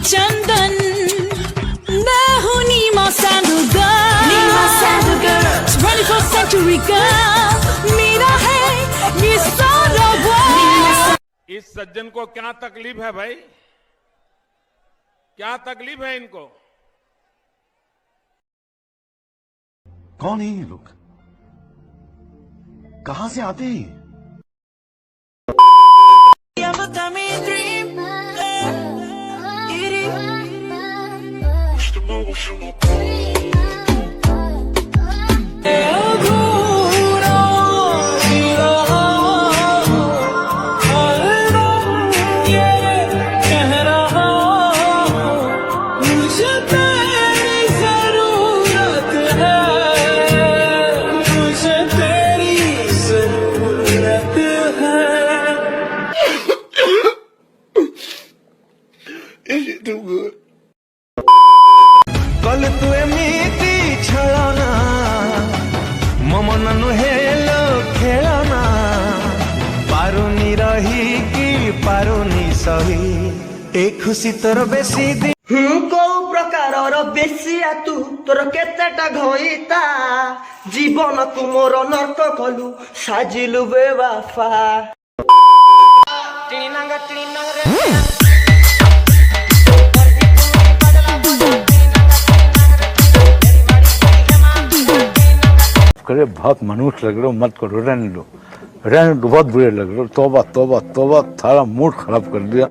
चंदन मैं हूँ Nima sandal girl 21st century girl मेरा है ये सारा वर्ल्ड। इस सज्जन को क्या तकलीफ है भाई, क्या तकलीफ है इनको? कौन है ये लोग, कहां से आते हैं? कल तू एमिति छलना मम ननु हेलो खेलना पारुनी रही कि पारुनी सही ए खुशी तोर बेसी को प्रकार बेसिया तू तोर केतेटा घईता जीवन तू मोर नर्क कलु साजिलु बेवाफा। करे बहुत मनुष्य लग रहे हो, मत करो, रहने दो बहुत बुरे लग रहे हो। तौबा तौबा तौबा, थारा मूड खराब कर दिया।